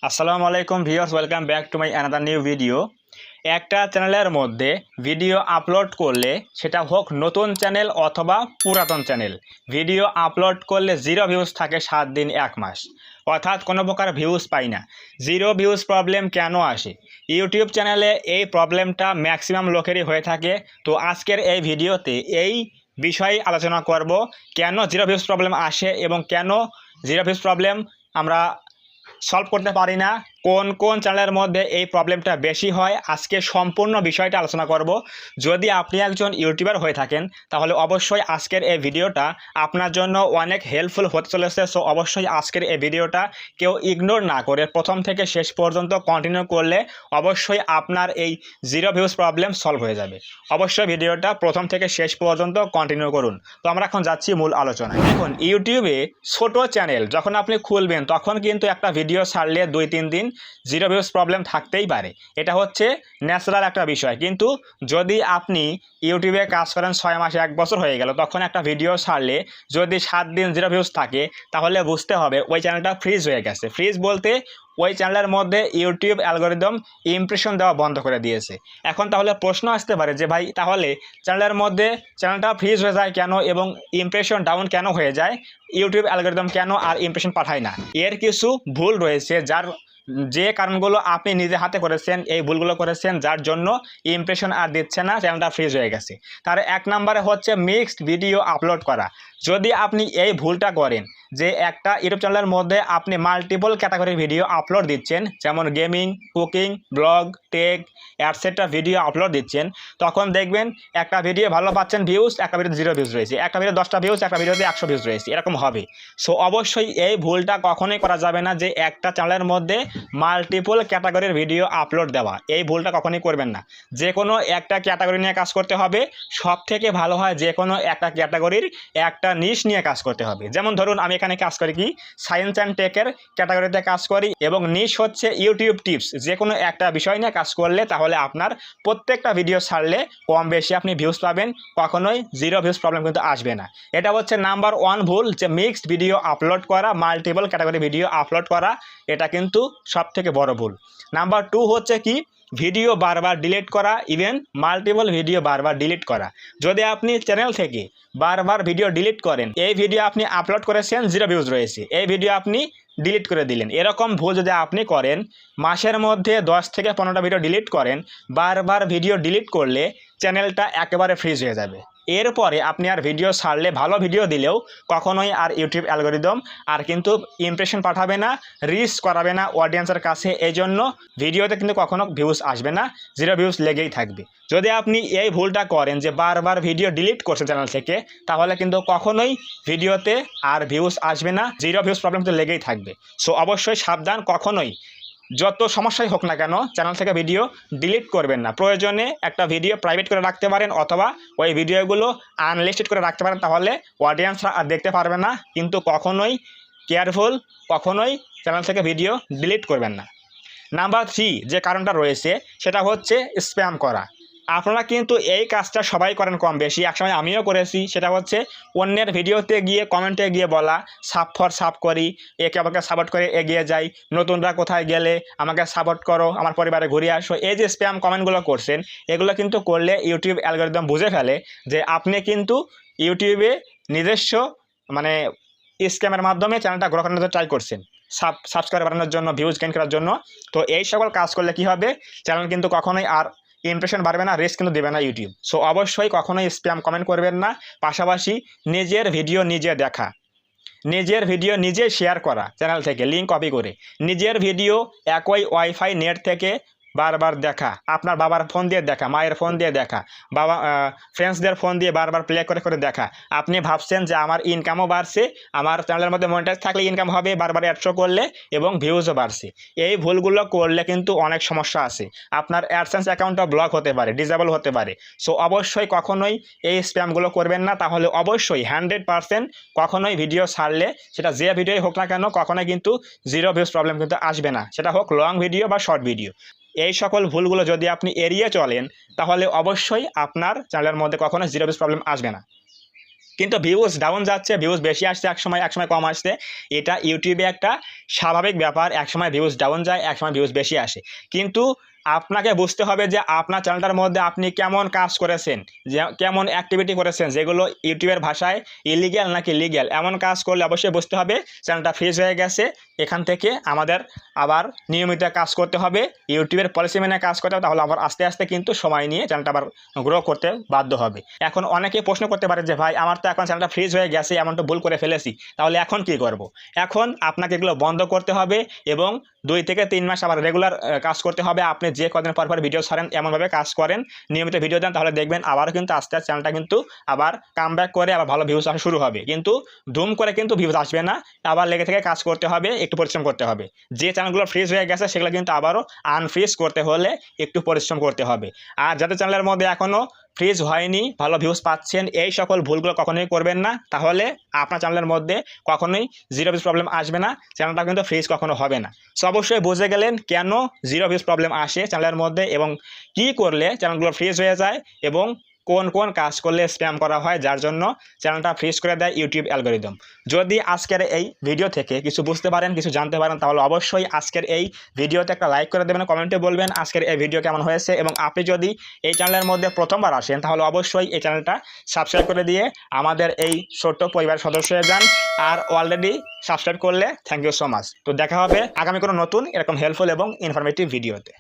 আসসালামু আলাইকুম viewers, welcome back to my another new video. একটা চ্যানেলের মধ্যে ভিডিও আপলোড করলে সেটা হোক নতুন চ্যানেল অথবা পুরাতন চ্যানেল, ভিডিও আপলোড করলে জিরো ভিউজ থাকে 7 দিন 1 মাস, অর্থাৎ কোনো প্রকার ভিউজ পাই না। জিরো ভিউজ প্রবলেম কেন আসে? ইউটিউব চ্যানেলে এই প্রবলেমটা ম্যাক্সিমাম লোকেরই হয়ে থাকে। তো আজকের এই ভিডিওতে এই বিষয়ে আলোচনা করব, কেন জিরো ভিউজ প্রবলেম আসে এবং কেন জিরো ভিউজ প্রবলেম আমরা সলভ করতে পারি না, কোন কোন চ্যানেলের মধ্যে এই প্রবলেমটা বেশি হয়। আজকে সম্পূর্ণ বিষয়টা আলোচনা করব। যদি আপনি একজন ইউটিউবার হয়ে থাকেন তাহলে অবশ্যই আজকের এই ভিডিওটা আপনার জন্য অনেক হেল্পফুল হতে চলেছে। সো অবশ্যই আজকের এই ভিডিওটা কেউ ইগনোর না করে প্রথম থেকে শেষ পর্যন্ত কন্টিনিউ করলে অবশ্যই আপনার এই জিরো ভিউজ প্রবলেম সলভ হয়ে যাবে। অবশ্যই ভিডিওটা প্রথম থেকে শেষ পর্যন্ত কন্টিনিউ করুন। তো আমরা এখন যাচ্ছি মূল আলোচনায়। এখন ইউটিউবে ছোট চ্যানেল যখন আপনি খুলবেন তখন কিন্তু একটা ভিডিও ছাড়লে 2-3 দিন জিরো ভিউজ প্রবলেম থাকতেই পারে, এটা হচ্ছে ন্যাচারাল একটা বিষয়। কিন্তু যদি আপনি ইউটিউবে কাজ করেন 6 মাস 1 বছর হয়ে গেল, তখন একটা ভিডিও ছাড়লে যদি 7 দিন জিরো ভিউজ থাকে তাহলে বুঝতে হবে ওই চ্যানেলটা ফ্রিজ হয়ে গেছে। ফ্রিজ বলতে ওই চ্যানেলের মধ্যে ইউটিউব অ্যালগরিদম ইমপ্রেশন দেওয়া বন্ধ করে দিয়েছে। এখন তাহলে প্রশ্ন আসতে পারে যে ভাই, তাহলে চ্যানেলের মধ্যে চ্যানেলটা ফ্রিজ হয়ে যায় কেন এবং ইমপ্রেশন ডাউন কেন হয়ে যায়, ইউটিউব অ্যালগরিদম কেন আর ইমপ্রেশন পাঠায় না? এর কিছু ভুল রয়েছে, যে কারণগুলো আপনি নিজে হাতে করেছেন, এই ভুলগুলো করেছেন যার জন্য ইমপ্রেশন আর দিচ্ছে না, চ্যানেলটা ফ্রিজ হয়ে গেছে। তার 1 নম্বরে হচ্ছে মিক্সড ভিডিও আপলোড করা। যদি আপনি এই ভুলটা করেন যে একটা ইউটিউব চ্যানেলের মধ্যে আপনি মাল্টিপল ক্যাটাগরির ভিডিও আপলোড দিচ্ছেন, যেমন gaming, cooking, blog, tech etcetera video upload দিচ্ছেন, তখন দেখবেন একটা ভিডিও ভালো পাচ্ছেন ভিউজ, একটা ভিডিওতে জিরো ভিউজ রয়েছে, একটা ভিডিও 10টা ভিউজ, একটা ভিডিওতে 100 ভিউজ রয়েছে, এরকম হবে। সো অবশ্যই এই ভুলটা কখনোই করা যাবে না যে একটা চ্যানেলের মধ্যে মাল্টিপল ক্যাটাগরির ভিডিও আপলোড দেওয়া, এই ভুলটা কখনোই করবেন না। যে কোনো একটা ক্যাটাগরি নিয়ে কাজ করতে হবে। সব থেকে ভালো হয় যে কোনো একটা ক্যাটাগরির একটা নিশ নিয়ে কাজ করতে হবে। যেমন ধরুন আমি এখানে কাজ করি কি, সায়েন্স অ্যান্ড টেকের ক্যাটাগরিতে কাজ করি এবং নিশ হচ্ছে ইউটিউব টিপস। যে কোনো একটা বিষয় নিয়ে কাজ করলে তাহলে আপনার প্রত্যেকটা ভিডিও ছাড়লে কম বেশি আপনি ভিউজ পাবেন, কখনোই জিরো ভিউজ প্রবলেম কিন্তু আসবে না। এটা হচ্ছে নাম্বার 1 ভুল, যে মিক্সড ভিডিও আপলোড করা, মাল্টিপল ক্যাটাগরি ভিডিও আপলোড করা, এটা কিন্তু সব থেকে বড় ভুল। নাম্বার 2 হচ্ছে কি, ভিডিও বারবার ডিলিট করা, ইভেন মাল্টিপল ভিডিও বারবার ডিলিট করা। যদি আপনি চ্যানেল থেকে বারবার ভিডিও ডিলিট করেন, এই ভিডিও আপনি আপলোড করেছেন, জিরো ভিউজ রয়েছে, এই ভিডিও আপনি ডিলিট করে দিলেন, এরকম ভুল যদি আপনি করেন, মাসের মধ্যে 10 থেকে 15টা ভিডিও ডিলিট করেন, বারবার ভিডিও ডিলিট করলে চ্যানেলটা একেবারে ফ্রিজ হয়ে যাবে। এরপরে আপনি আর ভিডিও ছাড়লে, ভালো ভিডিও দিলেও কখনোই আর ইউটিউব অ্যালগরিদম আর কিন্তু ইমপ্রেশন পাঠাবে না, রিচ করাবে না অডিয়েন্সের কাছে। এই জন্য ভিডিওতে কিন্তু কখনো ভিউজ আসবে না, জিরো ভিউজ লেগেই থাকবে। যদি আপনি এই ভুলটা করেন যে বারবার ভিডিও ডিলিট করছেন চ্যানেল থেকে, তাহলে কিন্তু কখনোই ভিডিওতে আর ভিউজ আসবে না, জিরো ভিউজ প্রবলেম তো লেগেই থাকবে। সো অবশ্যই সাবধান, কখনোই যত সমস্যাই হোক না কেন চ্যানেল থেকে ভিডিও ডিলিট করবেন না। প্রয়োজনে একটা ভিডিও প্রাইভেট করে রাখতে পারেন অথবা ওই ভিডিওগুলো আনলিস্টেড করে রাখতে পারেন, তাহলে অডিয়েন্সরা আর দেখতে পারবে না। কিন্তু কখনোই কেয়ারফুল, কখনোই চ্যানেল থেকে ভিডিও ডিলিট করবেন না। নাম্বার 3 যে কারণটা রয়েছে সেটা হচ্ছে স্প্যাম করা। আপনারা কিন্তু এই কাজটা সবাই করেন কম বেশি, একসময় আমিও করেছি। সেটা হচ্ছে অন্যের ভিডিওতে গিয়ে কমেন্টে গিয়ে বলা, সাপ ফর সাপ করি, একে আমাকে সাপোর্ট করে এগিয়ে যাই, নতুনরা কোথায় গেলে আমাকে সাপোর্ট করো, আমার পরিবারে ঘুরে আসো। এই যে স্প্যাম কমেন্টগুলো করছেন, এগুলো কিন্তু করলে ইউটিউব অ্যালগরিদম বুঝে ফেলে যে আপনি কিন্তু ইউটিউবে নিজস্ব মানে স্ক্যামের মাধ্যমে চ্যানেলটা গ্রো করানোর ট্রাই করছেন, সাবস্ক্রাইব বাড়ানোর জন্য, ভিউজ গেইন করার জন্য। তো এই সকল কাজ করলে কি হবে, চ্যানেল কিন্তু কখনোই আর ইমপ্রেশন বাড়বে না, রিস্ক কিন্তু দেবে না ইউটিউব। সো অবশ্যই কখনোই স্প্যাম কমেন্ট করবেন না। পাশাপাশি নিজের ভিডিও নিজে দেখা, নিজের ভিডিও নিজে শেয়ার করা, চ্যানেল থেকে লিঙ্ক কপি করে নিজের ভিডিও একই ওয়াইফাই নেট থেকে বারবার দেখা, আপনার বাবার ফোন দিয়ে দেখা, মায়ের ফোন দিয়ে দেখা, বাবা ফ্রেন্ডসদের ফোন দিয়ে বারবার প্লে করে করে দেখা। আপনি ভাবছেন যে আমার ইনকামও বাড়ছে, আমার চ্যানেলের মধ্যে মনিটাইজ থাকলে ইনকাম হবে, বারবার অ্যাড শো করলে, এবং ভিউজও বাড়ছে। এই ভুলগুলো করলে কিন্তু অনেক সমস্যা আছে। আপনার অ্যাডসেন্স অ্যাকাউন্টটা ব্লক হতে পারে, ডিসেবল হতে পারে। সো অবশ্যই কখনোই এই স্প্যামগুলো করবেন না। তাহলে অবশ্যই 100% কখনোই ভিডিও ছাড়লে, সেটা যে ভিডিওই হোক না কেন, কখনোই কিন্তু জিরো ভিউজ প্রবলেম কিন্তু আসবে না, সেটা হোক লং ভিডিও বা শর্ট ভিডিও। এই সকল ভুলগুলো যদি আপনি এড়িয়ে চলেন, তাহলে অবশ্যই আপনার চ্যানেলের মধ্যে কখনো জিরো ভিউজ প্রবলেম আসবে না। কিন্তু ভিউজ ডাউন যাচ্ছে, ভিউজ বেশি আসছে এক সময় কম আসছে। এটা ইউটিউবে একটা স্বাভাবিক ব্যাপার, একসময় ভিউজ ডাউন যায়, একসময় ভিউজ বেশি আসে। কিন্তু আপনাকে বুঝতে হবে যে আপনার চ্যানেলটার মধ্যে আপনি কেমন কাজ করেছেন, যে কেমন অ্যাক্টিভিটি করেছেন, যেগুলো ইউটিউবের ভাষায় ইলিগ্যাল নাকি লিগ্যাল। এমন কাজ করলে অবশ্যই বুঝতে হবে চ্যানেলটা ফ্রিজ হয়ে গেছে। এখান থেকে আমাদের আবার নিয়মিত কাজ করতে হবে, ইউটিউবের পলিসি মেনে কাজ করতে হবে, তাহলে আবার আস্তে আস্তে কিন্তু সময় নিয়ে চ্যানেলটা আবার গ্রো করতে বাধ্য হবে। এখন অনেকে প্রশ্ন করতে পারে যে ভাই আমার তো এখন চ্যানেলটা ফ্রিজ হয়ে গেছে, এমন তো ভুল করে ফেলেছি, তাহলে এখন কি করব? এখন আপনাকে এগুলো বন্ধ করতে হবে এবং 2 থেকে 3 মাস আবার রেগুলার কাজ করতে হবে। আপনি যে কদিন পর পর ভিডিও ছাড়েন এমনভাবে কাজ করেন, নিয়মিত ভিডিও দেন, তাহলে দেখবেন আবারও কিন্তু আস্তে আস্তে চ্যানেলটা কিন্তু আবার কামব্যাক করে আবার ভালো ভিউজ আসা শুরু হবে। কিন্তু ধুম করে কিন্তু ভিউজ আসবে না, আবার লেগে থেকে কাজ করতে হবে, একটু পরিশ্রম করতে হবে। যে চ্যানেলগুলো ফ্রিজ হয়ে গেছে সেগুলো কিন্তু আবারও আনফ্রিজ করতে হলে একটু পরিশ্রম করতে হবে। আর যাদের চ্যানেলের মধ্যে এখনও ফ্রিজ হয়নি, ভালো ভিউজ পাচ্ছেন, এই সকল ভুলগুলো কখনোই করবেন না, তাহলে আপনার চ্যানেলের মধ্যে কখনোই জিরো ভিউজ প্রবলেম আসবে না, চ্যানেলটা কিন্তু ফ্রিজ কখনো হবে না। সো অবশ্যই বুঝে গেলেন কেন জিরো ভিউজ প্রবলেম আসে চ্যানেলের মধ্যে এবং কি করলে চ্যানেলগুলো ফ্রিজ হয়ে যায় এবং কোন কোন কাজ করলে স্প্যাম করা হয় যার জন্য চ্যানেলটা ফ্রিজ করে দেয় ইউটিউব অ্যালগরিদম। যদি আজকের এই ভিডিও থেকে কিছু বুঝতে পারেন, কিছু জানতে পারেন, তাহলে অবশ্যই আজকের এই ভিডিওতে একটা লাইক করে দেবেন, কমেন্টে বলবেন আজকের এই ভিডিও কেমন হয়েছে। এবং আপনি যদি এই চ্যানেলের মধ্যে প্রথমবার আসেন তাহলে অবশ্যই এই চ্যানেলটা সাবস্ক্রাইব করে দিয়ে আমাদের এই ছোট্ট পরিবারের সদস্য হয়ে যান। আর অলরেডি সাবস্ক্রাইব করলে থ্যাংক ইউ সো মাচ। তো দেখা হবে আগামী কোনো নতুন এরকম হেল্পফুল এবং ইনফরমেটিভ ভিডিওতে।